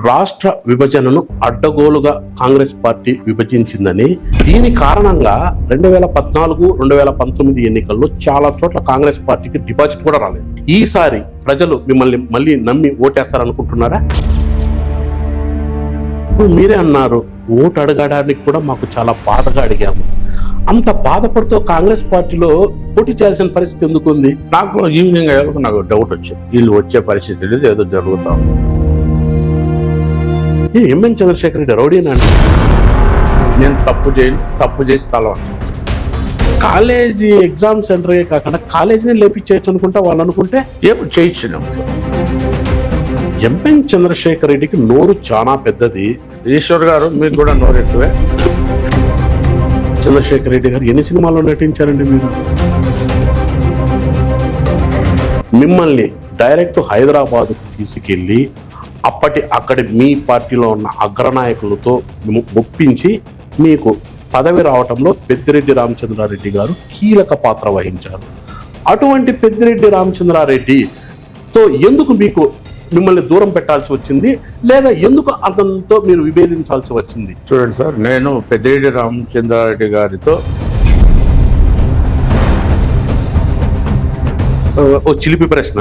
రాష్ట్ర విభజనను అడ్డగోలుగా కాంగ్రెస్ పార్టీ విభజించిందని, దీని కారణంగా 2014-2019 ఎన్నికల్లో చాలా చోట్ల కాంగ్రెస్ పార్టీకి డిపాజిట్ కూడా రాలేదు. ఈసారి ప్రజలు మిమ్మల్ని మళ్ళీ నమ్మి ఓటేస్తారనుకుంటున్నారా? మీరే అన్నారు, ఓటు అడగడానికి కూడా మాకు చాలా బాధగా అడిగాము. అంత బాధపడుతూ కాంగ్రెస్ పార్టీలో పోటీ చేయాల్సిన పరిస్థితి ఎందుకు ఉంది? నాకు ఈవినింగ్ అయ్యేందుకు నాకు డౌట్ వచ్చింది, వీళ్ళు వచ్చే పరిస్థితి లేదు, ఏదో జరుగుతా ఉంది. ఎంఎన్ చంద్రశేఖర్ రెడ్డి రౌడీనా? నేను తప్పు చేసి తలవాలి. కాలేజీ ఎగ్జామ్ సెంటరే కాకుండా కాలేజీని లేపించేయచ్చు అనుకుంటా వాళ్ళు అనుకుంటే ఎప్పుడు చేయించినాం. ఎంఎన్ చంద్రశేఖర్ రెడ్డికి నోరు చాలా పెద్దది. ఈశ్వర్ గారు మీకు కూడా నోరు ఎక్కువే. చంద్రశేఖర్ రెడ్డి గారు ఎన్ని సినిమాల్లో నటించారండి? మీరు మిమ్మల్ని డైరెక్ట్ హైదరాబాద్ తీసుకెళ్ళి అక్కడి మీ పార్టీలో ఉన్న అగ్రనాయకులతో ఒప్పించి మీకు పదవి రావటంలో పెద్దిరెడ్డి రామచంద్రారెడ్డి గారు కీలక పాత్ర వహించారు. అటువంటి పెద్దిరెడ్డి రామచంద్రారెడ్డితో ఎందుకు మిమ్మల్ని దూరం పెట్టాల్సి వచ్చింది, లేదా ఎందుకు అతనితో మీరు విభేదించాల్సి వచ్చింది? చూడండి సార్, నేను పెద్దిరెడ్డి రామచంద్రారెడ్డి గారితో ఓ చిలిపి ప్రశ్న.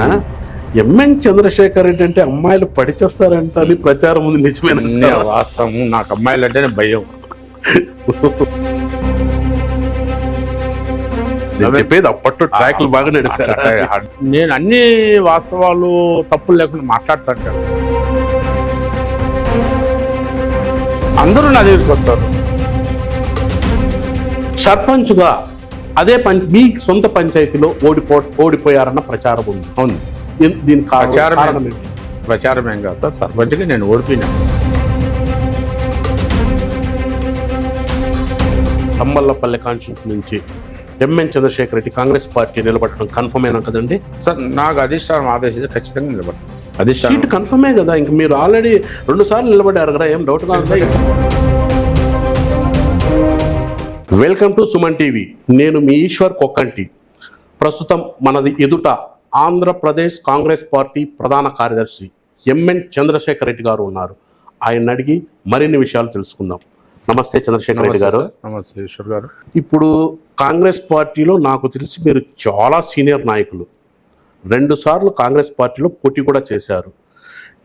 ఎంఎన్ చంద్రశేఖర్ రెడ్డి అంటే అమ్మాయిలు పడిచేస్తారంట అని ప్రచారం ఉంది, నిజమేనా? వాస్తవం, నాకు అమ్మాయిలు అంటేనే భయం. చెప్పేది అప్పట్లో ట్రాక్లు బాగా నడిపారు. నేను అన్ని వాస్తవాలు తప్పులు లేకుండా మాట్లాడతాను. అందరూ నా దగ్గరికి వస్తారు. సర్పంచ్గా అదే మీ సొంత పంచాయతీలో ఓడిపోయారన్న ప్రచారం ఉంది. అవును, దీని ప్రచారం ఏం కాదు సార్, సర్పంచ్గా నేను ఓడిపోయినా. తమ్మల్లపల్లి కాన్స్టిట్యూన్సీ నుంచి ఎంఎన్ చంద్రశేఖర్ రెడ్డి కాంగ్రెస్ పార్టీ నిలబడటం కన్ఫర్మ్ అయినా కదండి? సార్, నాకు అధిష్టానం ఆదేశిస్తే ఖచ్చితంగా నిలబడతాను. అధిష్టానం కన్ఫర్మే కదా, ఇంక మీరు ఆల్రెడీ 2 సార్లు నిలబడ్డారు కదా, ఏం డౌట్ కాదు. Welcome to Suman TV. నేను మీ ఈశ్వర్ కొక్కంటి. ప్రస్తుతం మనది ఎదుట ఆంధ్రప్రదేశ్ కాంగ్రెస్ పార్టీ ప్రధాన కార్యదర్శి ఎంఎన్ చంద్రశేఖర్ రెడ్డి గారు ఉన్నారు. ఆయన అడిగి మరిన్ని విషయాలు తెలుసుకుందాం. నమస్తే చంద్రశేఖర్ రెడ్డి గారు. నమస్తే ఈశ్వర్ గారు. ఇప్పుడు కాంగ్రెస్ పార్టీలో నాకు తెలిసి మీరు చాలా సీనియర్ నాయకులు. 2 సార్లు కాంగ్రెస్ పార్టీలో పోటీ కూడా చేశారు.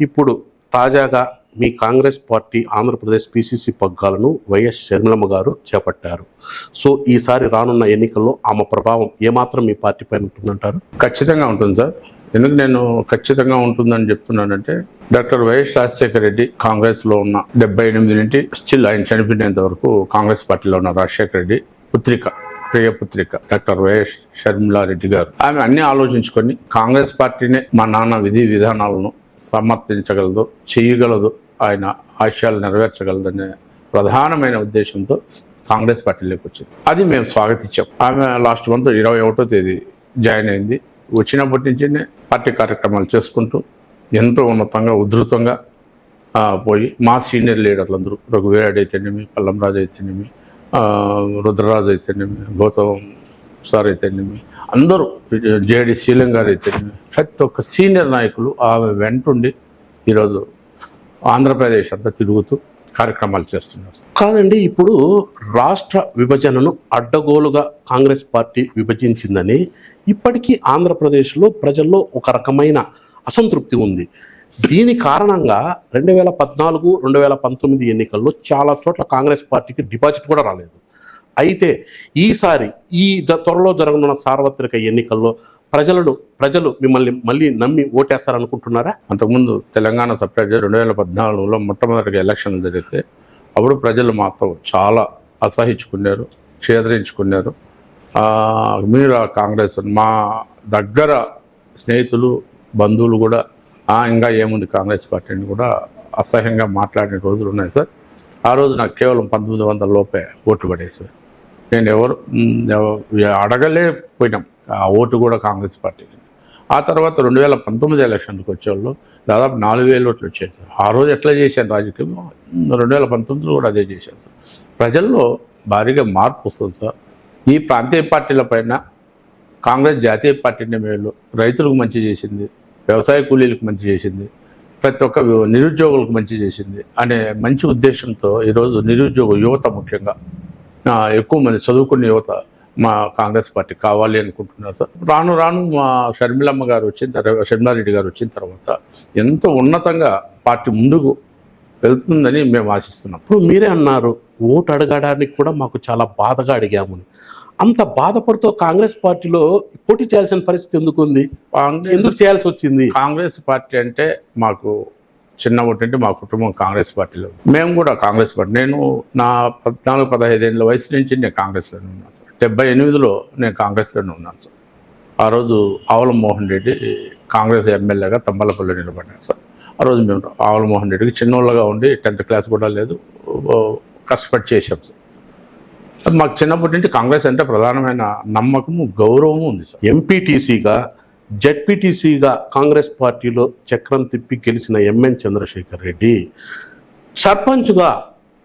ఇప్పుడు తాజాగా మీ Congress party Andhra Pradesh PCC పగ్గాలను YS షర్మిలమ్మ గారు చేపట్టారు. సో ఈసారి రానున్న ఎన్నికల్లో ఆమె ప్రభావం ఏమాత్రం మీ పార్టీ పైన ఉంటుందంటారు? ఖచ్చితంగా ఉంటుంది సార్. ఎందుకు నేను ఖచ్చితంగా ఉంటుందని చెప్తున్నానంటే, డాక్టర్ వైఎస్ రాజశేఖర రెడ్డి కాంగ్రెస్లో ఉన్న 78 నుండి స్టిల్ ఆయన చనిపోయినంత వరకు కాంగ్రెస్ పార్టీలో ఉన్న రాజశేఖర రెడ్డి ప్రియపుత్రిక డాక్టర్ వైఎస్ షర్మిలారెడ్డి గారు, ఆమె అన్ని ఆలోచించుకొని కాంగ్రెస్ పార్టీనే మా నాన్న విధి విధానాలను సమర్థించగలదు, చేయగలదు, ఆయన ఆశయాలు నెరవేర్చగలదనే ప్రధానమైన ఉద్దేశంతో కాంగ్రెస్ పార్టీలోకి వచ్చింది. అది మేము స్వాగతించాం. ఆమె లాస్ట్ మంత్ 21వ తేదీ జాయిన్ అయింది. వచ్చినప్పటి నుంచి పార్టీ కార్యక్రమాలు చేసుకుంటూ ఎంతో ఉన్నతంగా ఉధృతంగా పోయి మా సీనియర్ లీడర్లందరూ, రఘువీరాడు అయితేనేమి, పల్లంరాజు అయితేనేమి, రుద్రరాజు అయితేనేమి, గౌతమ్ సార్ అయితేనేమి, అందరూ, జేడి శీలం గారు అయితేనేమి, ప్రతి ఒక్క సీనియర్ నాయకులు ఆమె వెంటుండి ఈరోజు ఆంధ్రప్రదేశ్ అంతా తిరుగుతూ కార్యక్రమాలు చేస్తున్నారు. కాదండి, ఇప్పుడు రాష్ట్ర విభజనను అడ్డగోలుగా కాంగ్రెస్ పార్టీ విభజించిందని ఇప్పటికీ ఆంధ్రప్రదేశ్లో ప్రజల్లో ఒక రకమైన అసంతృప్తి ఉంది. దీని కారణంగా 2014-2019 ఎన్నికల్లో చాలా చోట్ల కాంగ్రెస్ పార్టీకి డిపాజిట్ కూడా రాలేదు. అయితే ఈసారి ఈ త్వరలో జరగనున్న సార్వత్రిక ఎన్నికల్లో ప్రజలు మిమ్మల్ని మళ్ళీ నమ్మి ఓటేస్తారనుకుంటున్నారా? అంతకుముందు తెలంగాణ సపరేట్ 2014లో మొట్టమొదటిగా ఎలక్షన్లు జరిగితే అప్పుడు ప్రజలు మాతో చాలా అసహించుకున్నారు, ఛేదరించుకున్నారు. మీరు కాంగ్రెస్, మా దగ్గర స్నేహితులు, బంధువులు కూడా ఇంకా ఏముంది కాంగ్రెస్ పార్టీని కూడా అసహ్యంగా మాట్లాడిన రోజులు ఉన్నాయి సార్. ఆ రోజు నాకు కేవలం 1900 లోపే ఓట్లు పడేది సార్. నేను ఎవరు అడగలేకపోయినాం ఆ ఓటు కూడా కాంగ్రెస్ పార్టీకి. ఆ తర్వాత 2019 ఎలక్షన్లకు వచ్చేవాళ్ళు దాదాపు 4000 ఓట్లు వచ్చాయి సార్. ఆ రోజు ఎట్లా చేశాను రాజకీయం, 2019లో కూడా అదే చేశాను సార్. ప్రజల్లో భారీగా మార్పు వస్తుంది సార్. ఈ ప్రాంతీయ పార్టీల పైన కాంగ్రెస్ జాతీయ పార్టీని మేలు, రైతులకు మంచి చేసింది, వ్యవసాయ కూలీలకు మంచి చేసింది, ప్రతి ఒక్క నిరుద్యోగులకు మంచి చేసింది అనే మంచి ఉద్దేశంతో ఈరోజు నిరుద్యోగ యువత ముఖ్యంగా ఎక్కువ మంది చదువుకున్న యువత మా కాంగ్రెస్ పార్టీ కావాలి అనుకుంటున్నారు సార్. రాను రాను మా షర్మిలమ్మ గారు వచ్చిన తర్వాత, షర్మిలారెడ్డి గారు వచ్చిన తర్వాత ఎంతో ఉన్నతంగా పార్టీ ముందుకు వెళ్తుందని మేము ఆశిస్తున్నాం. ఇప్పుడు మీరే అన్నారు ఓటు అడగడానికి కూడా మాకు చాలా బాధగా అడిగామని. అంత బాధపడుతూ కాంగ్రెస్ పార్టీలో పోటీ చేయాల్సిన పరిస్థితి ఎందుకు ఉంది? ఎందుకు చేయాల్సి వచ్చింది? కాంగ్రెస్ పార్టీ అంటే మాకు చిన్నప్పటి నుండి మా కుటుంబం కాంగ్రెస్ పార్టీలో, మేము కూడా కాంగ్రెస్ పార్టీ. నేను నా 14-15 ఏళ్ళ వయసు నుంచి నేను కాంగ్రెస్లోనే ఉన్నాను సార్. 78లో నేను కాంగ్రెస్లోనే ఉన్నాను సార్. ఆ రోజు ఆవుల మోహన్ రెడ్డి కాంగ్రెస్ ఎమ్మెల్యేగా తంబలపల్లి నిలబడ్డాను సార్. ఆ రోజు మేము ఆవుల మోహన్ రెడ్డికి చిన్నోళ్ళగా ఉండి 10th క్లాస్ కూడా లేదు, కష్టపడి చేసాం సార్. మాకు చిన్నప్పటి నుండి కాంగ్రెస్ అంటే ప్రధానమైన నమ్మకము, గౌరవము ఉంది సార్. ఎంపీటీసీగా, జెడ్పీటీసీగా కాంగ్రెస్ పార్టీలో చక్రం తిప్పి గెలిచిన ఎంఎన్ చంద్రశేఖర్ రెడ్డి సర్పంచ్గా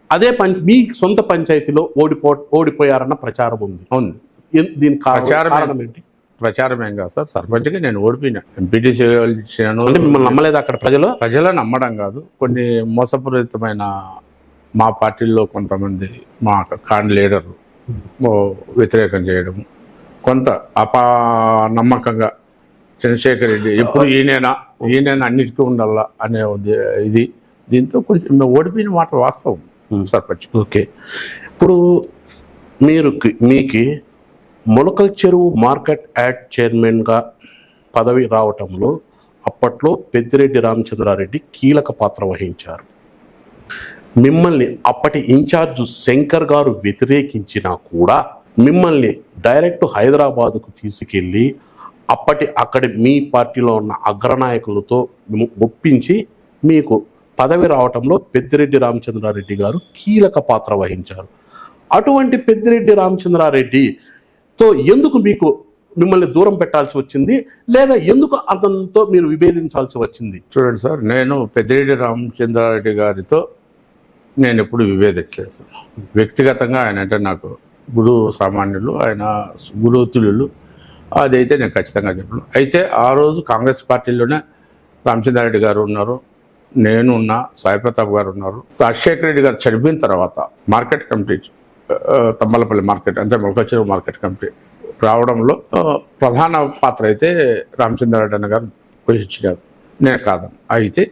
అదే మీ సొంత పంచాయతీలో ఓడిపోయారన్న ప్రచారం ఉంది. అవును, దీని కారణం ఏంటి? ప్రచారం ఏం కాదు సార్. సర్పంచ్గా నేను ఓడిపోయినా, ఎంపీటీసీ ఇచ్చాను. మిమ్మల్ని నమ్మలేదు అక్కడ ప్రజలు నమ్మడం కాదు, కొన్ని మోసపూరితమైన మా పార్టీల్లో కొంతమంది మా కాండి లీడర్లు వ్యతిరేకం చేయడం, కొంత నమ్మకంగా చంద్రశేఖర్ రెడ్డి ఎప్పుడు ఈయన అన్నిటికీ ఉండాలా అనే ఇది, దీంతో కొంచెం ఓడిపోయిన మాట వాస్తవం సర్పంచ్. ఓకే, ఇప్పుడు మీకు మొలకల్ చెరువు మార్కెట్ యాడ్ చైర్మన్గా పదవి రావటంలో అప్పట్లో పెద్దిరెడ్డి రామచంద్రారెడ్డి కీలక పాత్ర వహించారు. మిమ్మల్ని అప్పటి ఇన్ఛార్జు శంకర్ గారు వ్యతిరేకించినా కూడా మిమ్మల్ని డైరెక్ట్ హైదరాబాదుకు తీసుకెళ్ళి అక్కడి మీ పార్టీలో ఉన్న అగ్రనాయకులతో ఒప్పించి మీకు పదవి రావటంలో పెద్దిరెడ్డి రామచంద్రారెడ్డి గారు కీలక పాత్ర వహించారు. అటువంటి పెద్దిరెడ్డి రామచంద్రారెడ్డితో ఎందుకు మిమ్మల్ని దూరం పెట్టాల్సి వచ్చింది, లేదా ఎందుకు అతనితో మీరు విభేదించాల్సి వచ్చింది? చూడండి సార్, నేను పెద్దిరెడ్డి రామచంద్రారెడ్డి గారితో నేను ఎప్పుడు విభేదించలేదు సార్. వ్యక్తిగతంగా ఆయన అంటే నాకు గురువు సామాన్యులు, ఆయన గురువు తుల్యులు, అదైతే నేను ఖచ్చితంగా చెప్పను. అయితే ఆ రోజు కాంగ్రెస్ పార్టీలోనే రామచంద్రారెడ్డి గారు ఉన్నారు, నేను ఉన్నా, సాయి ప్రతాప్ గారు ఉన్నారు. రాజశేఖర రెడ్డి గారు చనిపోయిన తర్వాత మార్కెట్ కమిటీ, తమ్మలపల్లి మార్కెట్ అంటే మొలకల్ చెరువు మార్కెట్ కమిటీ రావడంలో ప్రధాన పాత్ర అయితే రామచంద్రారెడ్డి అన్న గారు పోషించారు, నేను కాదు. అయితే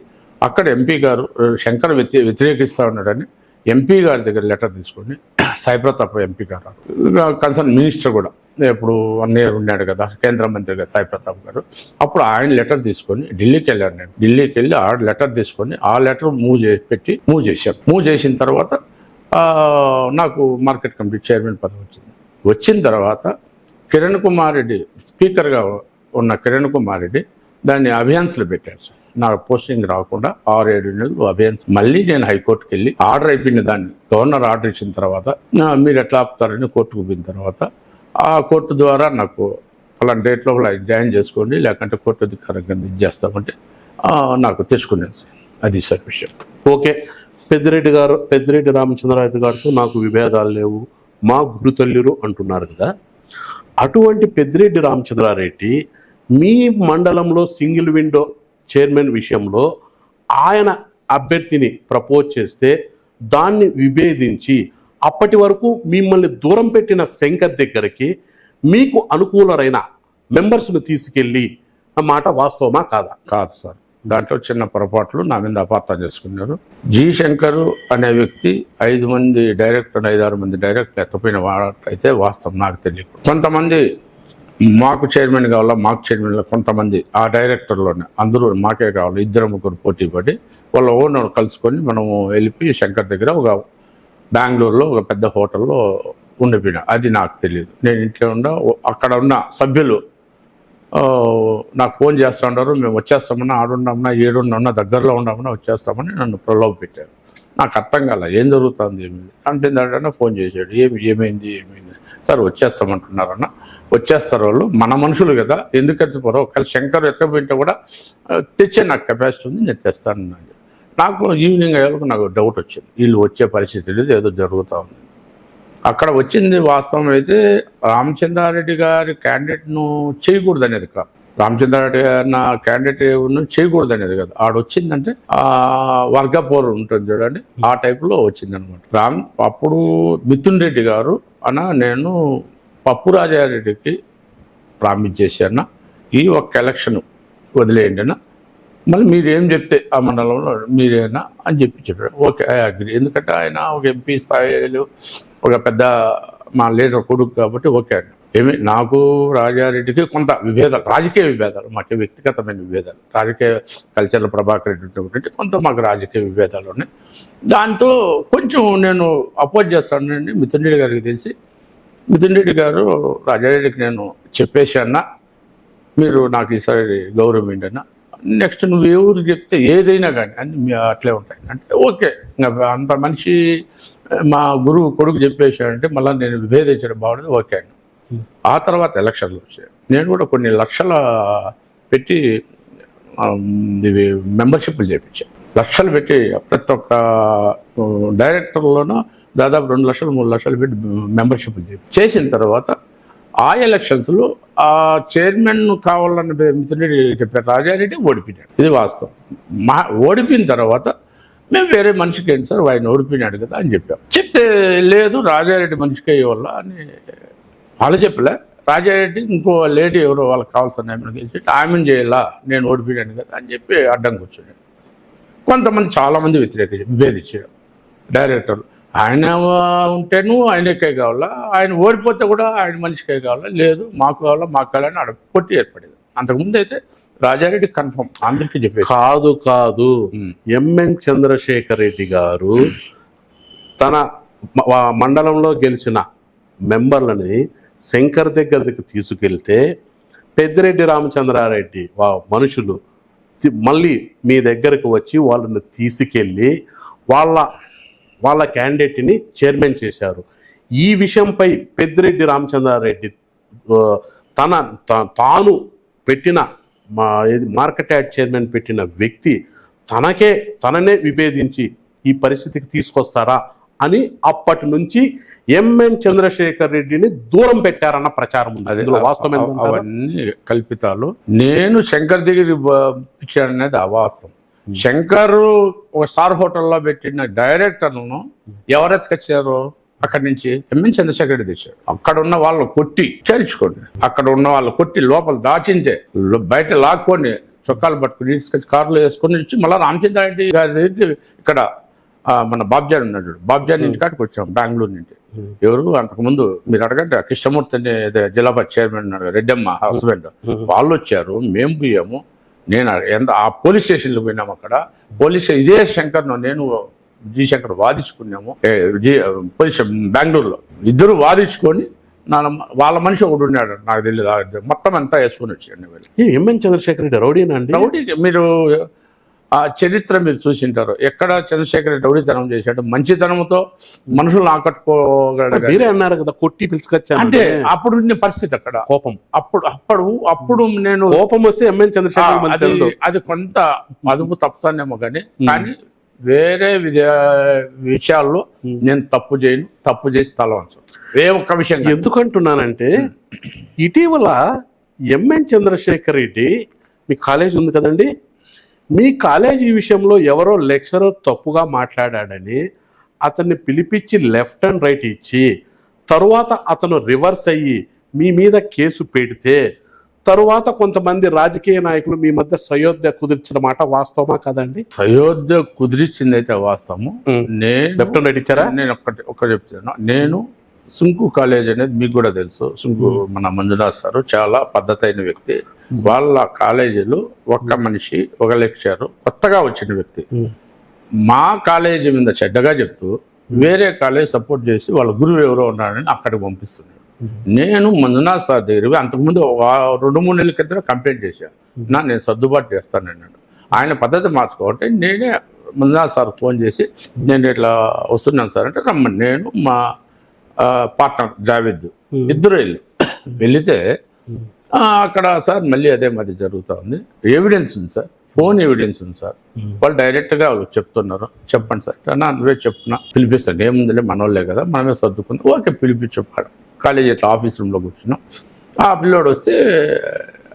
అక్కడ ఎంపీ గారు శంకర్ వ్యతిరేకిస్తూ ఉన్నాడని ఎంపీ గారి దగ్గర లెటర్ తీసుకొని, సాయి ప్రతాప్ ఎంపీ గారు కన్సర్న్ మినిస్టర్ కూడా ఇప్పుడు 1 year ఉన్నాడు కదా కేంద్ర మంత్రిగా సాయి ప్రతాప్ గారు, అప్పుడు ఆయన లెటర్ తీసుకొని ఢిల్లీకి వెళ్ళాను. నేను ఢిల్లీకి వెళ్ళి ఆ లెటర్ తీసుకొని ఆ లెటర్ మూవ్ చేశాను. మూవ్ చేసిన తర్వాత నాకు మార్కెట్ కమిటీ చైర్మన్ పదవి వచ్చింది. వచ్చిన తర్వాత కిరణ్ కుమార్ రెడ్డి స్పీకర్గా ఉన్న కిరణ్ కుమార్ రెడ్డి దాన్ని అభియాన్స్లో పెట్టారు సార్. నాకు పోస్టింగ్ రాకుండా 6-7 నెలలు అభియాన్స్. మళ్ళీ నేను హైకోర్టుకి వెళ్ళి ఆర్డర్ అయిపోయిన దాన్ని, గవర్నర్ ఆర్డర్ ఇచ్చిన తర్వాత మీరు ఎట్లా ఆపుతారని కోర్టుకు పోయిన తర్వాత ఆ కోర్టు ద్వారా నాకు అలాంటి డేట్లో జాయిన్ చేసుకోండి, లేకుంటే కోర్టు అధికారంగా ఇది చేస్తామంటే నాకు తీసుకున్నాను సార్. అది సార్ విషయం. ఓకే, పెద్దిరెడ్డి రామచంద్రారెడ్డి గారితో నాకు విభేదాలు లేవు, మా గురుతల్లిరు అంటున్నారు కదా. అటువంటి పెద్దిరెడ్డి రామచంద్రారెడ్డి మీ మండలంలో సింగిల్ విండో చైర్మన్ విషయంలో ఆయన అభ్యర్థిని ప్రపోజ్ చేస్తే దాన్ని విభేదించి అప్పటి వరకు మిమ్మల్ని దూరం పెట్టిన శంకర్ దగ్గరికి మీకు అనుకూలమైన మెంబర్స్ను తీసుకెళ్ళి మాట వాస్తవమా కాదా? కాదు సార్, దాంట్లో చిన్న పొరపాట్లు నా మీద అపార్థం చేసుకున్నారు. జి శంకర్ అనే వ్యక్తి 5 మంది డైరెక్టర్, 5-6 మంది డైరెక్టర్ ఎత్తపోయిన అయితే వాస్తవం నాకు తెలియదు. కొంతమంది మాకు చైర్మన్ కావాలా, మాకు చైర్మన్ కొంతమంది ఆ డైరెక్టర్లోనే అందరూ మాకే కావాలి, 2-3 పోటీ పడి వాళ్ళ ఓనర్ కలుసుకొని మనము వెళ్ళిపోయి శంకర్ దగ్గర ఒక బెంగళూరులో ఒక పెద్ద హోటల్లో ఉండిపోయినా. అది నాకు తెలియదు. నేను ఇంట్లో అక్కడ ఉన్న సభ్యులు నాకు ఫోన్ చేస్తూ ఉంటారు, మేము వచ్చేస్తామన్నా, ఆడున్నామన్నా, ఏడున్నామన్నా, దగ్గరలో ఉన్నామన్నా వచ్చేస్తామని నన్ను ప్రలోభ పెట్టారు. నాకు అర్థం కాల ఏం జరుగుతుంది, ఏమైంది అంటే ఏంటంటే ఫోన్ చేశాడు, ఏమైంది సార్ వచ్చేస్తామంటున్నారన్న. వచ్చేస్తారు వాళ్ళు, మన మనుషులు కదా, ఎందుకు ఎత్తిపోరో, ఒకవేళ శంకర్ ఎత్తపోయింటే కూడా తెచ్చే నాకు కెపాసిటీ ఉంది, నేను తెస్తాను. నాకు ఈవినింగ్ అయ్యేందుకు నాకు డౌట్ వచ్చింది, వీళ్ళు వచ్చే పరిస్థితి లేదు, ఏదో జరుగుతూ ఉంది. అక్కడ వచ్చింది వాస్తవం అయితే రామచంద్రారెడ్డి గారి క్యాండిడేట్ను చేయకూడదు అనేది కాదు, రామచంద్రారెడ్డి అన్న క్యాండిడేట్ చేయకూడదు అనేది కదా, ఆడొచ్చిందంటే ఆ వర్గపోరు ఉంటుంది చూడండి, ఆ టైప్లో వచ్చిందనమాట. అప్పుడు మిథున్ రెడ్డి గారు నేను పప్పు రాజారెడ్డికి ప్రామిస్ చేశాను, ఈ ఒక్క ఎలక్షన్ వదిలేయండి అన్న, మళ్ళీ మీరేం చెప్తే ఆ మండలంలో మీరేనా అని చెప్పాడు. Okay, I agree. ఎందుకంటే ఆయన ఒక ఎంపీ స్థాయిలో ఒక పెద్ద మా లీడర్ కొడుకు కాబట్టి ఓకే అండి. నాకు రాజారెడ్డికి కొంత విభేదాలు, రాజకీయ విభేదాలు, మాకు వ్యక్తిగతమైన విభేదాలు, రాజకీయ కల్చర్ల ప్రభాకర్ రెడ్డి ఉంటే కొంత మాకు రాజకీయ విభేదాలు ఉన్నాయి. దాంతో కొంచెం నేను అపోజ్ చేస్తానండి మిథున్ రెడ్డి గారికి తెలిసి. మిథున్ రెడ్డి గారు రాజారెడ్డికి నేను చెప్పేశాన్నా, మీరు నాకు ఈసారి గౌరవం ఏంటన్నా, నెక్స్ట్ నువ్వు ఎవరు చెప్తే ఏదైనా కానీ అన్ని అట్లే ఉంటాయి అంటే ఓకే. ఇంకా అంత మనిషి మా గురువు కొడుకు చెప్పేశాడంటే మళ్ళీ నేను విభేదించడం బాగుండదు, ఓకే అండి. ఆ తర్వాత ఎలక్షన్లు వచ్చాయి. నేను కూడా కొన్ని లక్షల పెట్టి ఇవి మెంబర్షిప్లు చేయించాను, లక్షలు పెట్టి ప్రతి ఒక్క డైరెక్టర్లోనూ దాదాపు 2 లక్షలు 3 లక్షలు పెట్టి మెంబర్షిప్లు చేసిన తర్వాత ఆ ఎలక్షన్స్లో ఆ చైర్మన్ కావాలని మిథున్ రెడ్డి చెప్పారు, రాజారెడ్డి ఓడిపోయాడు. ఇది వాస్తవం. ఓడిపోయిన తర్వాత మేము వేరే మనిషికి ఏంటి సార్, ఆయన ఓడిపోయినాడు కదా అని చెప్పాం. చెప్తే లేదు రాజారెడ్డి మనిషికి అయ్యేవాళ్ళ అని వాళ్ళు చెప్పలే. రాజారెడ్డి ఇంకో లేడీ ఎవరో వాళ్ళకి కావాల్సిన ఆమెను గెలిచి ఆమెను చేయాలా, నేను ఓడిపోయాను కదా అని చెప్పి అడ్డం కూర్చున్నాడు. కొంతమంది చాలామంది విభేదించాడు డైరెక్టర్లు. ఆయన ఉంటేను ఆయనకే కావాలా, ఆయన ఓడిపోతే కూడా ఆయన మనిషికే కావాలా, లేదు మాకు కావాలా మాకు కావాలని ఆడ పోటీ ఏర్పడేది. అంతకుముందు అయితే రాజారెడ్డి కన్ఫర్మ్ అందరికీ చెప్పేది. కాదు ఎంఎన్ చంద్రశేఖర్ రెడ్డి గారు తన మండలంలో గెలిచిన మెంబర్లని శంకర్ దగ్గరికి తీసుకెళ్తే పెద్దిరెడ్డి రామచంద్రారెడ్డి మనుషులు మళ్ళీ మీ దగ్గరకు వచ్చి వాళ్ళని తీసుకెళ్ళి వాళ్ళ క్యాండిడేట్ని చైర్మన్ చేశారు. ఈ విషయంపై పెద్దిరెడ్డి రామచంద్రారెడ్డి తాను పెట్టిన మార్కెట్ యార్డ్ చైర్మన్ పెట్టిన వ్యక్తి తననే విభేదించి ఈ పరిస్థితికి తీసుకొస్తారా అని అప్పటి నుంచి ఎంఎన్ చంద్రశేఖర్ రెడ్డిని దూరం పెట్టారన్న ప్రచారం ఉంది. అది వాస్తవం. అవన్నీ కల్పితాలు. నేను శంకర్ దగ్గర పిచ్చాను అనేది అవాస్తవం. శంకర్ ఒక స్టార్ హోటల్లో పెట్టిన డైరెక్టర్లను ఎవరెత్తుకొచ్చారో అక్కడి నుంచి ఎంఎన్ చంద్రశేఖర్ రెడ్డి తెచ్చారు. అక్కడ ఉన్న వాళ్ళు కొట్టి చేర్చుకోండి, అక్కడ ఉన్న వాళ్ళు కొట్టి లోపల దాచింటే బయట లాక్కొని చొక్కాలు పట్టుకుని తీసుకొచ్చి కారులో వేసుకొని వచ్చి మళ్ళీ రామచంద్రారెడ్డి గారి దగ్గరికి ఇక్కడ మన బాబ్జాన్ ఉన్నాడు, బాబ్జాన్ ఇంటి కాడికి వచ్చాం బెంగళూరు నుంచి. ఎవరు అంతకుముందు మీరు అడగండి కృష్ణమూర్తి అని జిల్లాబాద్ చైర్మన్ ఉన్నాడు, రెడ్డమ్మ హస్బెండ్, వాళ్ళు వచ్చారు, మేము పోయాము. నేను ఆ పోలీస్ స్టేషన్లో పోయినాము. అక్కడ ఇదే శంకర్ను నేను జీ శంకర్ వాదించుకున్నాము పోలీస్ బెంగళూరులో. ఇద్దరు వాదించుకొని వాళ్ళ మనిషి ఒకడు ఉన్నాడు, నాకు తెలియదు, మొత్తం అంతా వేసుకొని వచ్చాడు. ఎంఎన్ చంద్రశేఖర్ రెడ్డి రౌడీనండి. రౌడీ మీరు ఆ చరిత్ర మీరు చూసింటారు. ఎక్కడ చంద్రశేఖర్ రెడ్డి రౌడీతనం చేశాడు, మంచితనంతో మనుషులను ఆకట్టుకోగలడు. మీరే అన్నారు కదా కొట్టి పిలుచుకొచ్చా అంటే అప్పుడు పరిస్థితి అక్కడ కోపం. అప్పుడు నేను కోపం వస్తే ఎంఎన్ చంద్రశేఖర్ అది కొంత అదుపు తప్పుతానేమో కానీ వేరే విషయాల్లో నేను తప్పు చేయను, తప్పు చేసి తల వంచు ఏ ఒక్క విషయం. ఎందుకంటున్నానంటే ఇటీవల ఎంఎన్ చంద్రశేఖర్ రెడ్డి మీ కాలేజ్ ఉంది కదండి, మీ కాలేజీ విషయంలో ఎవరో లెక్చరర్ తప్పుగా మాట్లాడాడని అతన్ని పిలిపించి లెఫ్ట్ అండ్ రైట్ ఇచ్చి తరువాత అతను రివర్స్ అయ్యి మీ మీద కేసు పెడితే తరువాత కొంతమంది రాజకీయ నాయకులు మీ మధ్య సయోధ్య కుదిర్చిన మాట వాస్తవమా కదండి? సయోధ్య కుదిరించింది అయితే వాస్తవము. నేను లెఫ్ట్ అండ్ రైట్ ఇచ్చారా? నేను ఒక్కటి చెప్తాను. నేను సుంకు కాలేజ్ అనేది మీకు కూడా తెలుసు. సుంకు మన మంజునాథ్ సారు చాలా పద్ధతైన వ్యక్తి. వాళ్ళ కాలేజీలో ఒక్క మనిషి ఒక లెక్చరర్ కొత్తగా వచ్చిన వ్యక్తి మా కాలేజీ మీద చెడ్డగా చెప్తూ వేరే కాలేజ్ సపోర్ట్ చేసి వాళ్ళ గురువు ఎవరో ఉన్నారని అక్కడికి పంపిస్తున్నాడు. నేను మంజునాథ్ సార్ దగ్గర అంతకుముందు 2-3 నెలల క్రితం కంప్లైంట్ చేశాను, నేను సర్దుబాటు చేస్తాను అన్నాడు. ఆయన పద్ధతి మార్చుకోవాలంటే నేనే మంజునాథ్ సార్ ఫోన్ చేసి నేను ఇట్లా వస్తున్నాను సార్ అంటే రమ్మని నేను మా పార్ట్నర్ జావేద్ ఇద్దరు వెళితే అక్కడ సార్ మళ్ళీ అదే మాది జరుగుతూ ఉంది, ఎవిడెన్స్ ఉంది సార్, ఫోన్ ఎవిడెన్స్ ఉంది సార్. వాళ్ళు డైరెక్ట్గా చెప్తున్నారు, చెప్పండి సార్ నువ్వే చెప్తున్నా, పిలిపిస్తాను, ఏముందిలే మనోళ్ళే కదా మనమే సర్దుకుందాం, ఓకే పిలిపించు. కాలేజీ ఇట్లా ఆఫీస్ రూమ్లో కూర్చున్నాం. ఆ పిల్లోడు వస్తే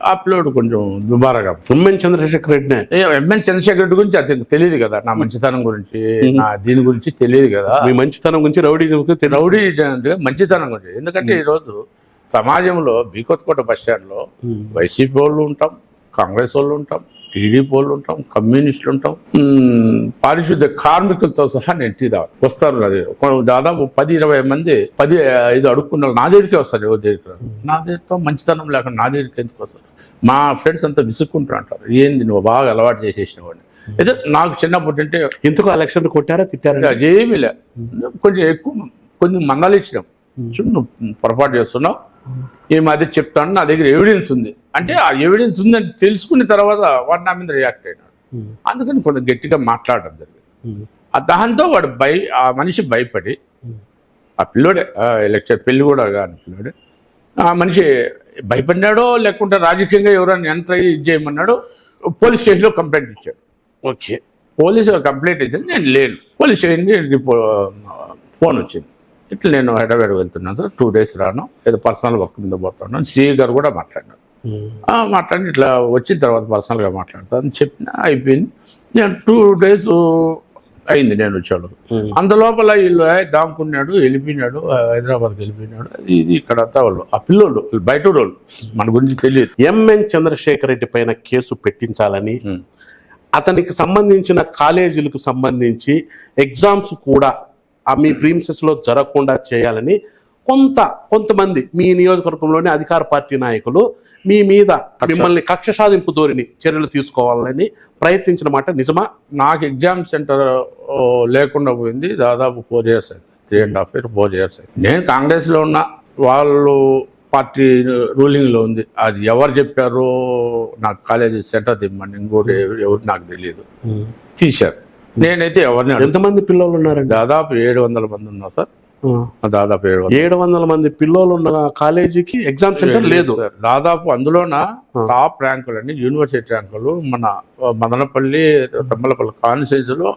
ఆ పిల్లోడు కొంచెం దుబారాగా ఎమ్మెన్ చంద్రశేఖర్ రెడ్డినే. ఎంఎన్ చంద్రశేఖర్ రెడ్డి గురించి అతనికి తెలియదు కదా, నా మంచితనం గురించి, నా దీని గురించి తెలియదు కదా. మీ మంచితనం గురించి రౌడీ మంచితనం గురించి. ఎందుకంటే ఈరోజు సమాజంలో బీకొత్తకోట బస్ స్టాండ్లో వైసీపీ వాళ్ళు ఉంటాం, కాంగ్రెస్ వాళ్ళు ఉంటాం, టీడీపీ వాళ్ళు ఉంటాం, కమ్యూనిస్టులు ఉంటాం, పారిశుద్ధ్య కార్మికులతో సహా నేను టీ తాగు వస్తారు. అది దాదాపు 10-20 మంది 10-5 అడుక్కున్నారు, నా దగ్గరికి వస్తారు. ఎవరి దగ్గరికి నా దగ్గరతో మంచితనం లేకుండా నా దగ్గరికి ఎందుకు వస్తారు? మా ఫ్రెండ్స్ అంతా విసుక్కుంటూ అంటారు, ఏంది నువ్వు బాగా అలవాటు చేసేసిన వాడిని. అయితే నాకు చిన్నప్పటి అంటే ఎందుకు ఎలక్షన్ కొట్టారా తిట్టారా? ఏమీ లే, కొంచెం ఎక్కువ కొంచెం మందాలు ఇచ్చినాం, నువ్వు పొరపాటు చేస్తున్నావు, ఈ మధ్య చెప్తాను, నా దగ్గర ఎవిడెన్స్ ఉంది అంటే ఆ ఎవిడెన్స్ ఉందని తెలుసుకున్న తర్వాత వాడు నా మీద రియాక్ట్ అయినాడు. అందుకని కొంచెం గట్టిగా మాట్లాడడం జరిగింది. దాంతో వాడు ఆ మనిషి భయపడి, ఆ పిల్లోడే ఎలక్షన్ పెళ్లి కూడా కాని పిల్లోడే, ఆ మనిషి భయపడినాడో లేకుంటే రాజకీయంగా ఎవరైనా ఎంటర్ అయ్యి ఇది చేయమన్నాడో పోలీస్ స్టేషన్లో కంప్లైంట్ ఇచ్చాడు. ఓకే, పోలీసు కంప్లైంట్ ఇచ్చింది, నేను లేను. పోలీస్ స్టేషన్కి ఫోన్ వచ్చింది, ఇట్లా నేను హైదరాబాద్ వెళ్తున్నాను సార్, 2 days రాను, ఏదో పర్సనల్ వర్క్ మీద పోతున్నాను. సిఐ గారు కూడా మాట్లాడినారు. మాట్లాడి ఇట్లా వచ్చిన తర్వాత పర్సనల్గా మాట్లాడతాను చెప్పిన, అయిపోయింది. నేను 2 days అయింది నేను వచ్చాడు. అందులోపల వీళ్ళు దాముకున్నాడు, వెళ్ళిపోయినాడు, హైదరాబాద్కి వెళ్ళిపోయినాడు. ఇది ఇక్కడ అంతా వాళ్ళు ఆ పిల్లోళ్ళు బయట వాళ్ళు, మన గురించి తెలియదు. ఎంఎన్ చంద్రశేఖర్ రెడ్డి పైన కేసు పెట్టించాలని, అతనికి సంబంధించిన కాలేజీలకు సంబంధించి ఎగ్జామ్స్ కూడా మీ ప్రీమిసెస్లో జరగకుండా చేయాలని కొంతమంది మీ నియోజకవర్గంలోని అధికార పార్టీ నాయకులు మీ మీద మిమ్మల్ని కక్ష సాధింపు ధోరణి చర్యలు తీసుకోవాలని ప్రయత్నించిన మాట నిజమా? నాకు ఎగ్జామ్ సెంటర్ లేకుండా పోయింది దాదాపు 4 years అయింది, 3.5 years 4 years అయింది. నేను కాంగ్రెస్లో ఉన్న వాళ్ళు పార్టీ రూలింగ్లో ఉంది, అది ఎవరు చెప్పారో నాకు కాలేజీ సెంటర్ తిమ్మని ఇంకోటి ఎవరు నాకు తెలియదు, తీశారు. నేనైతే ఎవరిని ఎంతమంది పిల్లలు ఉన్నారండి? దాదాపు 700 మంది ఉన్నారు సార్. దాదాపు 700 మంది పిల్లలు ఉన్న కాలేజీకి ఎగ్జామ్ సెంటర్ లేదు సార్. దాదాపు అందులోన టాప్ ర్యాంకులని యూనివర్సిటీ ర్యాంకులు మన మదనపల్లి తమ్మలపల్లి కాన్స్టిట్యూన్సీలో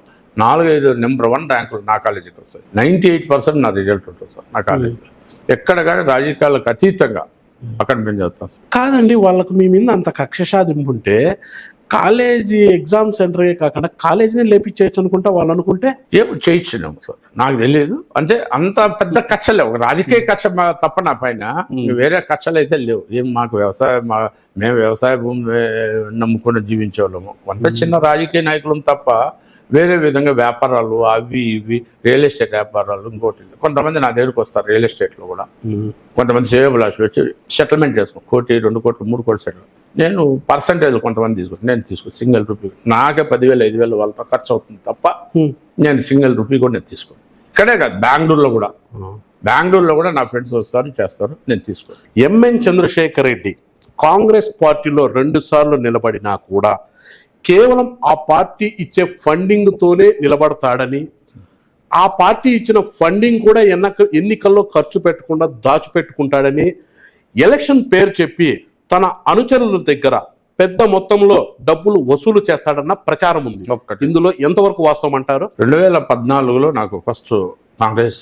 4-5 నెంబర్ 1 ర్యాంకులు నా కాలేజీకి వస్తాయి. 98% నా రిజల్ట్ ఉంటుంది సార్ నా కాలేజీలో. ఎక్కడ కానీ రాజకీయాలకు అతీతంగా అక్కడ మేము చదువుతాం సార్. కాదండి, వాళ్ళకు మీ మీద అంత కక్ష సాధింపు ఉంటే కాలేజీ ఎగ్జామ్ సెంటరే కాకుండా కాలేజీని లేపించేయచ్చు అనుకుంటా వాళ్ళు అనుకుంటే. ఏం చేయించినాము సార్, నాకు తెలియదు. అంటే అంత పెద్ద కక్ష లేవు, రాజకీయ కక్ష తప్ప నా పైన వేరే కక్షలు అయితే లేవు. ఏం మాకు మేము వ్యవసాయ భూమి నమ్ముకుని జీవించే వాళ్ళము, అంత చిన్న రాజకీయ నాయకులం తప్ప వేరే విధంగా వ్యాపారాలు అవి ఇవి రియల్ ఎస్టేట్ వ్యాపారాలు. ఇంకోటి కొంతమంది నా దగ్గరకు వస్తారు రియల్ ఎస్టేట్లో కూడా, కొంతమంది శ్రేయోభిలాషి వచ్చి సెటిల్మెంట్ చేసుకో 1 కోటి 2 కోట్లు 3 కోట్లు సెటిల్. నేను పర్సంటేజ్ కొంతమంది తీసుకుంటాను, నేను తీసుకుంటాను సింగిల్ రూపీ. నాకే 10,000 5,000 వాళ్ళతో ఖర్చు అవుతుంది తప్ప నేను సింగిల్ రూపీ కూడా నేను తీసుకోను. ఇక్కడే కాదు, బెంగళూరులో కూడా నా ఫ్రెండ్స్ వస్తారు చేస్తారు, నేను తీసుకోను. ఎంఎన్ చంద్రశేఖర్ రెడ్డి కాంగ్రెస్ పార్టీలో 2 సార్లు నిలబడినా కూడా కేవలం ఆ పార్టీ ఇచ్చే ఫండింగ్తోనే నిలబడతాడని, ఆ పార్టీ ఇచ్చిన ఫండింగ్ కూడా ఎన్నికల్లో ఖర్చు పెట్టకుండా దాచిపెట్టుకుంటాడని, ఎలక్షన్ పేరు చెప్పి తన అనుచరుల దగ్గర పెద్ద మొత్తంలో డబ్బులు వసూలు చేస్తాడన్న ప్రచారం ఉంది. ఇందులో ఎంతవరకు వాస్తవం అంటారు? 2014లో నాకు ఫస్ట్ కాంగ్రెస్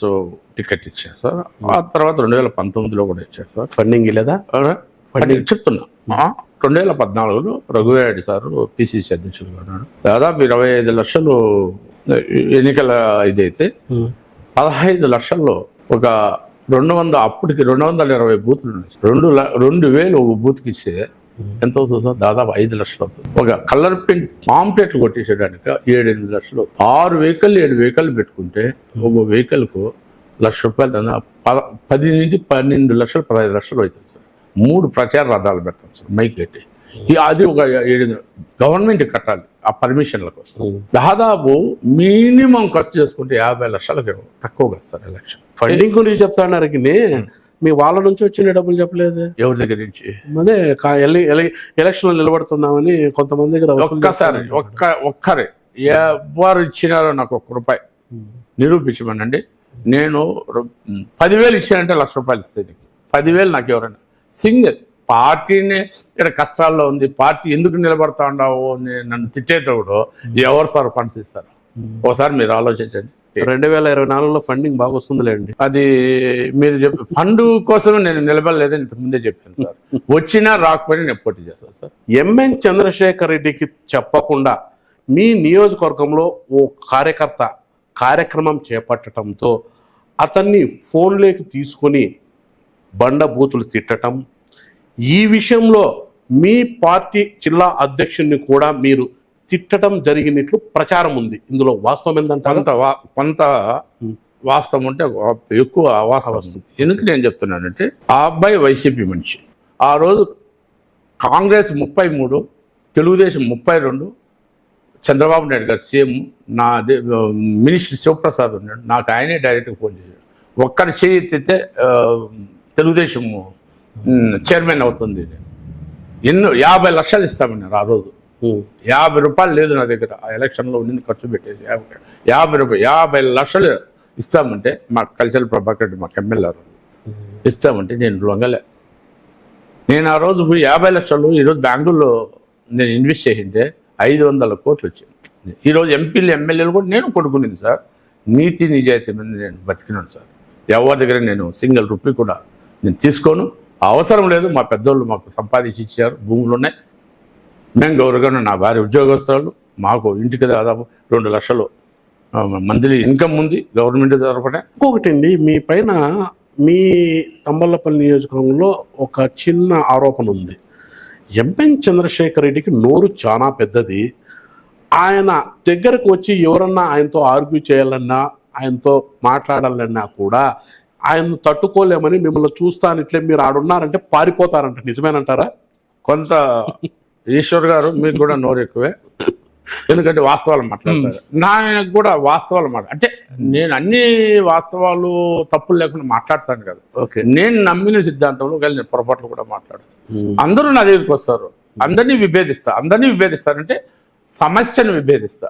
టికెట్ ఇచ్చారు సార్. ఆ తర్వాత 2019లో కూడా ఇచ్చారు సార్. ఫండింగ్ లేదా? ఫండింగ్ చెప్తున్నా. 2014లో రఘువీరెడ్డి సార్ పిసిసి అధ్యక్షులుగా ఉన్నాడు. దాదాపు 25 లక్షలు ఎన్నికల ఇదైతే 15 లక్షల్లో ఒక 200 అప్పటికి 220 బూతులు ఉన్నాయి. 2,000 ఒక బూత్కి ఇస్తే ఎంత అవుతుంది సార్? దాదాపు 5 లక్షలు అవుతుంది. ఒక కలర్ ప్రింట్ పాంప్లెట్లు కొట్టేసేయడానికి 7-8 లక్షలు అవుతుంది. 6 వెహికల్ 7 వెహికల్ పెట్టుకుంటే ఒక వెహికల్కు ₹1,00,000 10 నుంచి 12 లక్షలు 15 లక్షలు అవుతుంది సార్. 3 ప్రచార రథాలు పెడతాం సార్ మైక్ పెట్టి. అది ఒక 7 గవర్నమెంట్ కట్టాలి ఆ పర్మిషన్ల కోసం. దాదాపు మినిమం ఖర్చు చేసుకుంటే 50 లక్షలకు తక్కువ కదా సార్ ఎలక్షన్. ఫండింగ్ గురించి చెప్తున్నారు, మీ వాళ్ళ నుంచి వచ్చిన డబ్బులు చెప్పలేదు. ఎవరి దగ్గర నుంచి? అదే ఎలక్షన్లో నిలబడుతున్నామని కొంతమంది దగ్గర ఒక్కరే ఎవరు ఇచ్చినారో నాకు ₹1 నిరూపించమనండి. నేను 10,000 ఇచ్చానంటే ₹1,00,000 ఇస్తే నీకు 10,000 నాకు ఎవరైనా సింగిల్ పార్టీని ఇక్కడ కష్టాల్లో ఉంది, పార్టీ ఎందుకు నిలబడతా ఉండవు నన్ను తిట్టేటప్పుడు ఎవరు సార్ ఫండ్స్ ఇస్తారు? ఒకసారి మీరు ఆలోచించండి. ఒకటి. 2024లో ఫండింగ్ బాగా వస్తుందిలేండి. అది మీరు చెప్పి ఫండ్ కోసం నేను నిలబడలేదని ఇంతకు ముందే చెప్పాను సార్. వచ్చినా రాకపోయినా నేను పోటీ చేస్తాను సార్. ఎంఎన్ చంద్రశేఖర్ రెడ్డికి చెప్పకుండా మీ నియోజకవర్గంలో ఓ కార్యకర్త కార్యక్రమం చేపట్టడంతో అతన్ని ఫోన్లోకి తీసుకొని బండబూతులు తిట్టడం, ఈ విషయంలో మీ పార్టీ జిల్లా అధ్యక్షుడిని కూడా మీరు తిట్టడం జరిగినట్లు ప్రచారం ఉంది. ఇందులో వాస్తవం ఏంటంటే కొంత వాస్తవం ఉంటే ఎక్కువ వాస్తవం. ఎందుకు నేను చెప్తున్నానంటే ఆ అబ్బాయి వైసీపీ మనిషి. ఆ రోజు కాంగ్రెస్ 33, తెలుగుదేశం 32, చంద్రబాబు నాయుడు గారు సీఎం, నా మినిస్టర్ శివప్రసాద్ ఉన్నాడు. నాకు ఆయనే డైరెక్ట్గా ఫోన్ చేశాడు. ఒక్కరి చేయి ఎత్తితే తెలుగుదేశం చైర్మన్ అవుతుంది, 50 లక్షలు ఇస్తామన్నారు. ఆ రోజు 50 రూపాయలు లేదు నా దగ్గర. ఆ ఎలక్షన్లో ఉండింది ఖర్చు పెట్టేసి 50 లక్షలు ఇస్తామంటే మా కల్చరల్ ప్రభాకర్ రెడ్డి మాకు ఎమ్మెల్యే ఇస్తామంటే నేను లొంగలే. నేను ఆ రోజు 50 లక్షలు ఈరోజు బెంగళూరులో నేను ఇన్వెస్ట్ చేసింటే 500 కోట్లు వచ్చింది. ఈరోజు ఎంపీలు ఎమ్మెల్యేలు కూడా నేను కొడుకునింది సార్. నీతి నిజాయితీ మీద నేను బతికినాను సార్. ఎవరి దగ్గర నేను సింగిల్ రూపీ కూడా నేను తీసుకోను, అవసరం లేదు. మా పెద్దోళ్ళు మాకు సంపాదించి ఇచ్చారు, భూములు ఉన్నాయి, మేము గౌరవంగా. నా భార్య ఉద్యోగస్తులు, మాకు ఇంటికి దాదాపు 2 లక్షలు మంత్లీ ఇన్కమ్ ఉంది గవర్నమెంట్ తరఫున. ఇంకొకటి అండి, మీ పైన మీ తంబళ్ళపల్లి నియోజకవర్గంలో ఒక చిన్న ఆరోపణ ఉంది. ఎంఎన్ చంద్రశేఖర్ రెడ్డికి నోరు చాలా పెద్దది. ఆయన దగ్గరకు వచ్చి ఎవరన్నా ఆయనతో ఆర్గ్యూ చేయాలన్నా, ఆయనతో మాట్లాడాలన్నా కూడా ఆయన తట్టుకోలేమని మిమ్మల్ని చూస్తానిట్లే మీరు ఆడున్నారంటే పారిపోతారంట. నిజమేనంటారా? కొంత ఈశ్వర్ గారు మీకు కూడా నోరు ఎక్కువే, ఎందుకంటే వాస్తవాలు మాట్లాడతారు. నాకు కూడా వాస్తవాలు అంటే నేను అన్ని వాస్తవాలు తప్పులు లేకుండా మాట్లాడతాను కదా. నేను నమ్మిన సిద్ధాంతంలో నేను పొరపాట్లు కూడా మాట్లాడు. అందరూ నా దగ్గరికి వస్తారు, అందరినీ విభేదిస్తారంటే సమస్యను విభేదిస్తా.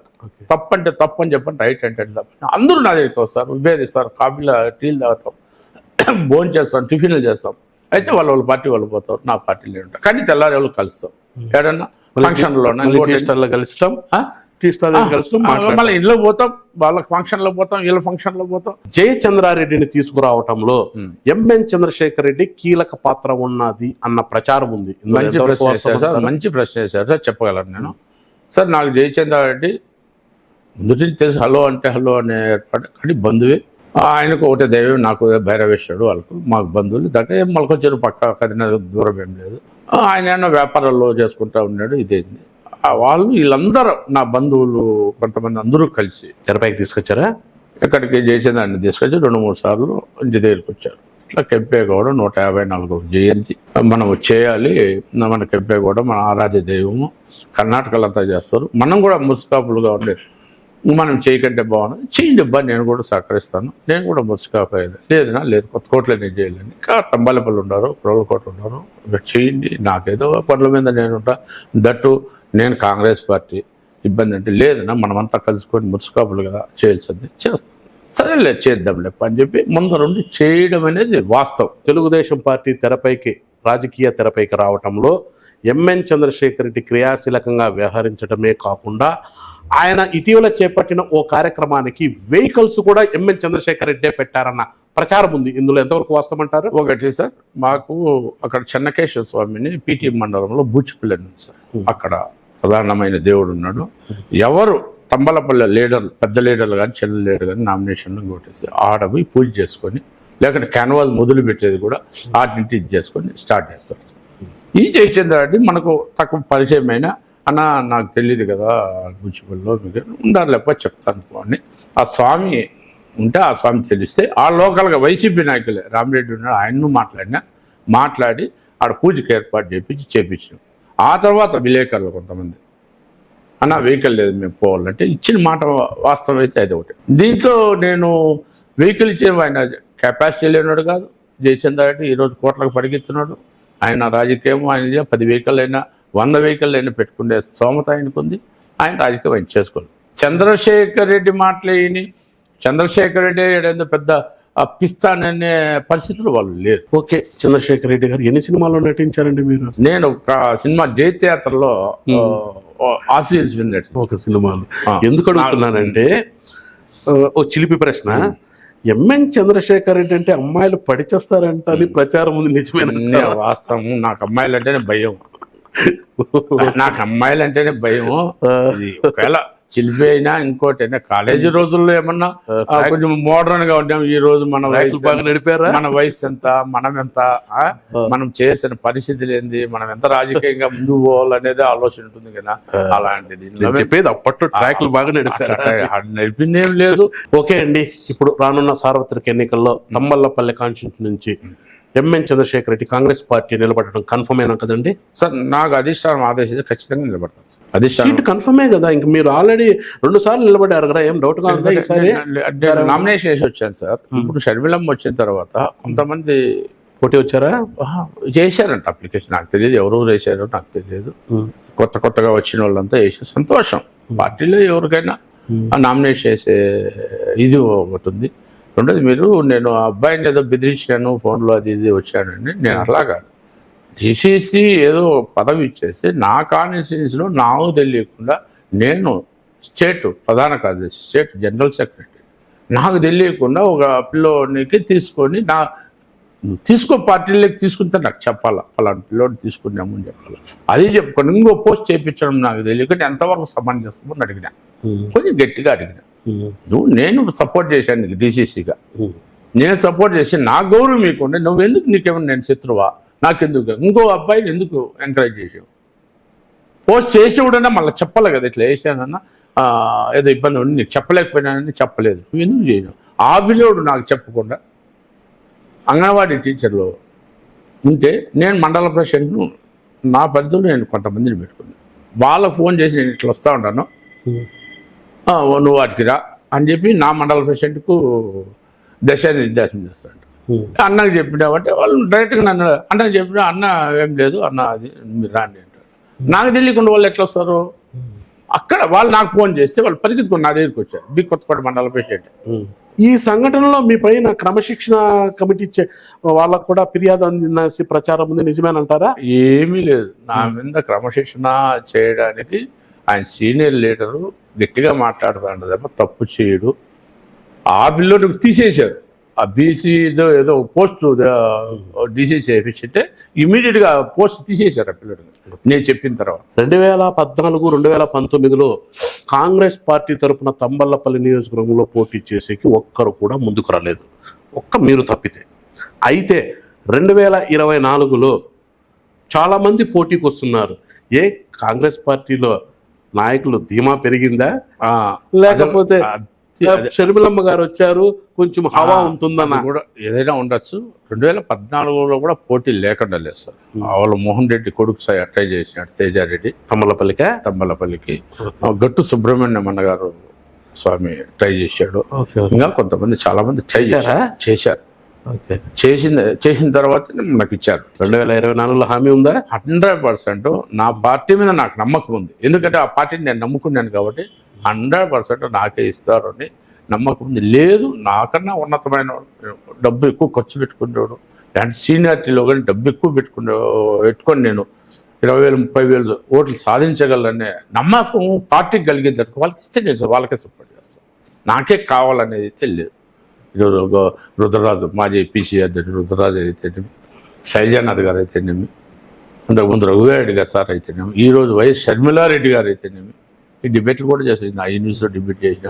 తప్పంటే తప్పు అని చెప్పండి, రైట్ అంటే తప్ప. అందరూ నా దగ్గరికి వస్తారు, విభేదిస్తారు. కాఫీలో టీలు తాగుతాం, భోజనం చేస్తాం, టిఫిన్లు చేస్తాం. అయితే వాళ్ళ పార్టీ వాళ్ళు పోతారు, నా పార్టీలో ఉంటారు. కానీ తెల్లారి వాళ్ళు కలుస్తాం, ఏడన్నా ఫంక్షన్లో కలుస్తాం, మళ్ళీ ఇంట్లో పోతాం, వాళ్ళ ఫంక్షన్లో పోతాం, వీళ్ళ ఫంక్షన్లో పోతాం. జయచంద్రారెడ్డిని తీసుకురావటంలో ఎంఎన్ చంద్రశేఖర్ రెడ్డి కీలక పాత్ర ఉన్నది అన్న ప్రచారం ఉంది. మంచి ప్రశ్న చేశారు సార్, చెప్పగలను నేను. సార్ నాకు జయచంద్రారెడ్డి ముందు నుంచి తెలుసు. హలో అంటే హలో అనే ఏర్పాటు, కానీ బంధువే. ఆయనకు ఒకటే దైవం, నాకు భైరవేశ్వరుడు. వాళ్ళకు మాకు బంధువులు దగ్గర మలకొచ్చారు, పక్క 10 దూరం ఏం లేదు. ఆయన ఏమన్నా వ్యాపారాల్లో చేసుకుంటా ఉన్నాడు. ఇదేంది వాళ్ళు వీళ్ళందరూ నా బంధువులు కొంతమంది అందరూ కలిసి తెరపైకి తీసుకొచ్చారా? ఎక్కడికి జయచంద్రాన్ని తీసుకొచ్చి 2-3 సార్లు ఇంటి దగ్గరికి వచ్చారు. ఇట్లా కెంపేగౌడ 154వ జయంతి మనం చేయాలి. మన కెంపేగౌడ మన ఆరాధ్య దైవము, కర్ణాటకలో అంతా చేస్తారు, మనం కూడా మున్సిపాపుల్గా ఉండేది, మనం చేయకంటే బాగున్నది, చేయండి అబ్బా, నేను కూడా సహకరిస్తాను, నేను కూడా మున్సిపాప్ అయ్యాను. లేదు కొత్తకోటలో నేను చేయలేను, ఇంకా తంబాలపల్లి ఉన్నారు, పురలకోట ఉన్నారు, చేయండి, నాకేదో పనుల మీద నేను ఉంటా. దట్టు నేను కాంగ్రెస్ పార్టీ ఇబ్బంది అంటే లేదన్నా, మనమంతా కలుసుకొని మున్సిపాపుల్ కదా చేయాల్సింది చేస్తాం. సరేలే చేద్దాంలే అని చెప్పి ముందరుండి చేయడం అనేది వాస్తవం. తెలుగుదేశం పార్టీ తెరపైకి, రాజకీయ తెరపైకి రావటంలో ఎంఎన్ చంద్రశేఖర్ రెడ్డి క్రియాశీలకంగా వ్యవహరించడమే కాకుండా ఆయన ఇటీవల చేపట్టిన ఓ కార్యక్రమానికి వెహికల్స్ కూడా ఎంఎన్ చంద్రశేఖర్ రెడ్డే పెట్టారన్న ప్రచారం ఉంది. ఇందులో ఎంతవరకు వాస్తవం అంటారు? ఒకటి సార్, మాకు అక్కడ చెన్నకేశ్వర స్వామిని పీటీ మండలంలో బూచిపిల్లని ఉంది సార్. అక్కడ ప్రధానమైన దేవుడు ఉన్నాడు. ఎవరు తంబలపల్లి లీడర్లు, పెద్ద లీడర్లు కానీ చిన్న లీడర్ కానీ నామినేషన్లు కొట్టేసి ఆడపోయి పూజ చేసుకొని, లేకుంటే క్యాన్వాస్ మొదలు పెట్టేది కూడా ఆటింటి చేసుకొని స్టార్ట్ చేస్తారు. ఈ జయచంద్రారెడ్డి మనకు తక్కువ పరిచయమైన, అన్న నాకు తెలియదు కదా బూచిపల్లిలో మీకు ఉండాలిప్ప చెప్తాను అని ఆ స్వామి ఉంటే, ఆ స్వామి తెలిస్తే ఆ లోకల్గా వైసీపీ నాయకులే రామిరెడ్డి ఉన్నాడు, ఆయన్ను మాట్లాడి ఆడ పూజకి ఏర్పాటు చేపించాం. ఆ తర్వాత విలేకరులు కొంతమంది, అన్న వెహికల్ లేదు మేము పోవాలంటే, ఇచ్చిన మాట వాస్తవం అయితే అది ఒకటి. దీంట్లో నేను వెహికల్ ఇచ్చే ఆయన కెపాసిటీ లేనాడు కాదు జయచంద్రారెడ్డి. ఈరోజు కోట్లకు పరిగెత్తున్నాడు. ఆయన రాజకీయం, ఆయన 10 వెహికల్ అయినా 100 వెహికల్ అయినా పెట్టుకునే స్తోమత ఆయనకుంది. ఆయన రాజకీయం ఆయన చేసుకోవాలి. చంద్రశేఖర్ రెడ్డి మాటలేని, చంద్రశేఖర్ రెడ్డి ఏదైనా పెద్ద పిస్తాననే పరిస్థితులు వాళ్ళు లేరు. ఓకే, చంద్రశేఖర్ రెడ్డి గారు ఎన్ని సినిమాల్లో నటించారండి మీరు? నేను ఒక సినిమా జైత్యాత్రలో ఆశీస్ విన్నట్టు ఒక సినిమాలు. ఎందుకు అడుగుతున్నానంటే ఓ చిలిపి ప్రశ్న, ఎంఎన్ చంద్రశేఖర్ రెడ్డి అంటే అమ్మాయిలు పడిచేస్తారంట అని ప్రచారం ఉంది, నిజమేనా? వాస్తవం, నాకు అమ్మాయిలు అంటేనే భయం. నాకు అమ్మాయిలు అంటేనే భయం. ఇది ఒకవేళ చిలిపి అయినా ఇంకోటి అయినా కాలేజీ రోజుల్లో ఏమన్నా కొంచెం మోడర్న్ గా ఉంటాం. ఈ రోజు మన వయసు బాగా నడిపారా? మన వయసు ఎంత, మనం ఎంత, మనం చేసిన పరిస్థితులు ఏంది, మనం ఎంత రాజకీయంగా ముందుకు పోవాలనేది ఆలోచన ఉంటుంది కదా. అలాంటిది చెప్పేది అప్పట్లో ట్రాక్లు బాగా నడిపారు. నడిపింది ఏం లేదు. ఓకే అండి, ఇప్పుడు రానున్న సార్వత్రిక ఎన్నికల్లో తంబళ్లపల్లి కాన్స్టిట్యూన్సీ నుంచి ఎంఎన్ చంద్రశేఖర్ రెడ్డి కాంగ్రెస్ పార్టీ నిలబడడం కన్ఫర్మ్ అయినా కదండి? సార్ నాకు అధిష్టానం ఆదేశిస్తే ఖచ్చితంగా నిలబడతాను సార్. అధిష్టానం సీట్ కన్ఫర్మే కదా, ఇంక మీరు ఆల్రెడీ 2 సార్లు నిలబడ్డారు కదా, ఏం డౌట్ గా ఉందా? ఈసారి నామినేషన్ వేసి వచ్చాను సార్. ఇప్పుడు షర్మిలమ్మ వచ్చిన తర్వాత కొంతమంది పోటీ వచ్చారా? చేశారంట అప్లికేషన్, నాకు తెలియదు ఎవరు వేసారో నాకు తెలియదు. కొత్తగా వచ్చిన వాళ్ళంతా వేసారు, సంతోషం. పార్టీలో ఎవరికైనా నామినేషన్ చేసే ఇది ఒకటి ఉంది. రెండోది, నేను ఆ అబ్బాయిని ఏదో బెదిరించాను ఫోన్లో, అది ఇది వచ్చానండి. నేను అట్లా కాదు, తీసేసి ఏదో పదవి ఇచ్చేసి నా కాన్స్టిట్యూన్సీలో నాకు తెలియకుండా నేను స్టేట్ ప్రధాన కార్యదర్శి, స్టేట్ జనరల్ సెక్రటరీ, నాకు తెలియకుండా ఒక పిల్లోనికి తీసుకొని నువ్వు తీసుకో, పార్టీలోకి తీసుకుంటే నాకు చెప్పాలా, ఫలానా పిల్లోని తీసుకున్నాము అని చెప్పాలి. అది చెప్పుకొని ఇంకో పోస్ట్ చేయించడం నాకు తెలియకుండా ఎంతవరకు సమంజసమో అని అడిగినా, కొంచెం గట్టిగా అడిగినా. నేను సపోర్ట్ చేశాను నీకు డీసీసీగా, నేను సపోర్ట్ చేసి నా గౌరవం మీకుండే, నువ్వెందుకు, నీకేమన్నా నేను శత్రువా, నాకెందుకు ఇంకో అబ్బాయిని ఎందుకు ఎంకరేజ్ చేసావు? పోస్ట్ చేసి కూడా మళ్ళీ చెప్పాలి కదా, ఇట్లా వేసానన్నా ఏదో ఇబ్బంది ఉండి నీకు చెప్పలేకపోయినానని చెప్పలేదు, నువ్వు ఎందుకు చేయను? ఆ పిల్లోడు నాకు చెప్పకుండా అంగన్వాడీ టీచర్లు ఉంటే నేను మండల ప్రెసిడెంట్ను, నా పరిధిలో నేను కొంతమందిని పెట్టుకున్నాను. వాళ్ళకు ఫోన్ చేసి నేను ఇట్లా వస్తూ ఉంటాను, నువ్వు వాటికి రా అని చెప్పి నా మండల ప్రెసిడెంట్కు దిశానిర్దేశం చేస్తాడు. అన్నకు చెప్పినామంటే వాళ్ళు డైరెక్ట్గా నన్ను అన్నకు చెప్పినా, అన్న ఏం లేదు అన్న, అది మీరు రాండి అంటారు. నాకు తెలియకుండా వాళ్ళు ఎట్లా వస్తారు? అక్కడ వాళ్ళు నాకు ఫోన్ చేస్తే వాళ్ళు పరిగెత్తుకొని నా దగ్గరికి వచ్చారు, బి కొత్తపేట మండల ప్రెసిడెంట్. ఈ సంఘటనలో మీ పైన క్రమశిక్షణ కమిటీ వాళ్ళకు కూడా ఫిర్యాదు అందింది ప్రచారం ఉంది, నిజమేనంటారా? ఏమీ లేదు, నా మీద క్రమశిక్షణ చేయడానికి ఆయన సీనియర్ లీడరు గట్టిగా మాట్లాడుతాడు తప్ప తప్పు చేయడు. ఆ బిల్లు తీసేశారు, ఆ బీసీ ఏదో పోస్ట్ డీసీ చేయించింటే ఇమీడియట్గా పోస్ట్ తీసేశారు ఆ పిల్లడు నేను చెప్పిన తర్వాత. 2014-2019లో కాంగ్రెస్ పార్టీ తరఫున తంబళ్లపల్లి నియోజకవర్గంలో పోటీ చేసేకి ఒక్కరు కూడా ముందుకు రాలేదు, ఒక్క మీరు తప్పితే. అయితే 2024లో చాలామంది పోటీకి వస్తున్నారు. కాంగ్రెస్ పార్టీలో నాయకులు ధీమా పెరిగిందా, లేకపోతే షర్మిలమ్మ గారు వచ్చారు కొంచెం హవా ఉంటుందన్న కూడా ఏదైనా ఉండొచ్చు? 2014లో కూడా పోటీ లేకుండా లేదు సార్. వాళ్ళ మోహన్ రెడ్డి కొడుకు ట్రై చేసినాడు, తేజారెడ్డి, తమ్మలపల్లికి గట్టు సుబ్రహ్మణ్యం అన్న గారు స్వామి ట్రై చేశాడు. ఇంకా కొంతమంది చాలా మంది ట్రై చేశారు. చేసిన తర్వాత నాకు ఇచ్చారు. 2024లో హామీ ఉందా? 100% నా పార్టీ మీద నాకు నమ్మకం ఉంది. ఎందుకంటే ఆ పార్టీని నేను నమ్ముకున్నాను కాబట్టి 100% నాకే ఇస్తారు అని నమ్మకం ఉంది. లేదు, నాకన్నా ఉన్నతమైన డబ్బు ఎక్కువ ఖర్చు పెట్టుకునేవాడు, అంటే సీనియారిటీలో కానీ డబ్బు ఎక్కువ పెట్టుకొని నేను 20,000-30,000 ఓట్లు సాధించగలనే నమ్మకం పార్టీకి కలిగిందనుకో, వాళ్ళకి ఇస్తే నేను వాళ్ళకే సపోర్ట్ చేస్తాను. నాకే కావాలనేది తెలియదు. ఈరోజు రుద్రరాజు, మాజీ పీసీ అధ్యక్షుడు రుద్రరాజు అయితేనేమి, శైలజానాథ్ గారు అయితేనేమి, అంతకుముందు రఘువీరెడ్డి గారు సార్ అయితేనేమి, ఈరోజు వైఎస్ షర్మిలారెడ్డి గారు అయితేనేమి, ఈ డిబేట్లు కూడా చేసింది. ఆ న్యూస్లో డిబేట్ చేసిన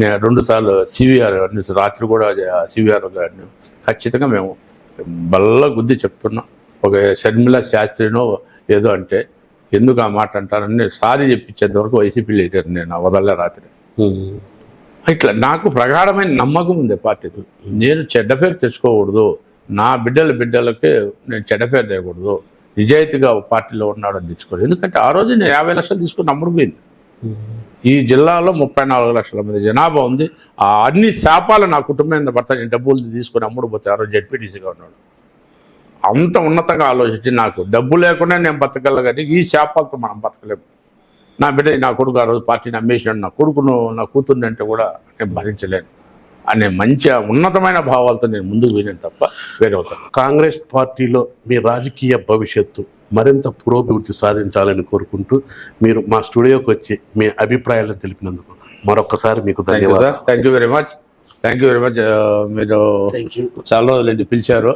నేను 2 సార్లు సివిఆర్ న్యూస్, రాత్రి కూడా సివిఆర్ గారిని ఖచ్చితంగా మేము బల్ల గుద్ది చెప్తున్నాం. ఒక షర్మిల శాస్త్రినో ఏదో అంటే ఎందుకు ఆ మాట అంటారని సారీ చెప్పించేంత వరకు వైసీపీ లీడర్ నేను వదలలే రాత్రి. ఇట్లా నాకు ప్రగాఢమైన నమ్మకం ఉంది పార్టీతో. నేను చెడ్డ పేరు తెచ్చుకోకూడదు, నా బిడ్డలకి నేను చెడ్డ పేరు తేయకూడదు, నిజాయితీగా పార్టీలో ఉన్నాడని తెచ్చుకోలేదు. ఎందుకంటే ఆ రోజు నేను 50 లక్షలు తీసుకుని అమ్ముడుపోయింది. ఈ జిల్లాలో 34 లక్షల మంది జనాభా ఉంది. ఆ అన్ని శాపాలు నా కుటుంబం మీద పడతా, నేను డబ్బులు తీసుకుని అమ్ముడుపోతే ఆ రోజు జడ్పీటీసీగా ఉన్నాడు. అంత ఉన్నతంగా ఆలోచించి నాకు డబ్బు లేకుండా నేను బతకగల, కానీ ఈ శాపాలతో మనం బతకలేము. నా బిడ్డ, నా కొడుకు ఆ రోజు పార్టీని అమ్మేసినాడు, నా కొడుకును నా కూతుర్ని అంటే కూడా నేను భరించలేను అనే మంచి ఉన్నతమైన భావాలతో నేను ముందుకు పోయినాను తప్ప వేరే అవుతాను. కాంగ్రెస్ పార్టీలో మీ రాజకీయ భవిష్యత్తు మరింత పురోభివృద్ధి సాధించాలని కోరుకుంటూ మీరు మా స్టూడియోకి వచ్చి మీ అభిప్రాయాలను తెలిపినందుకు మరొకసారి మీకు థ్యాంక్ యూ ధన్యవాదాలు. Sir, thank you very much. మీరు థ్యాంక్ యూ. చాలా రోజులు పిలిచారు.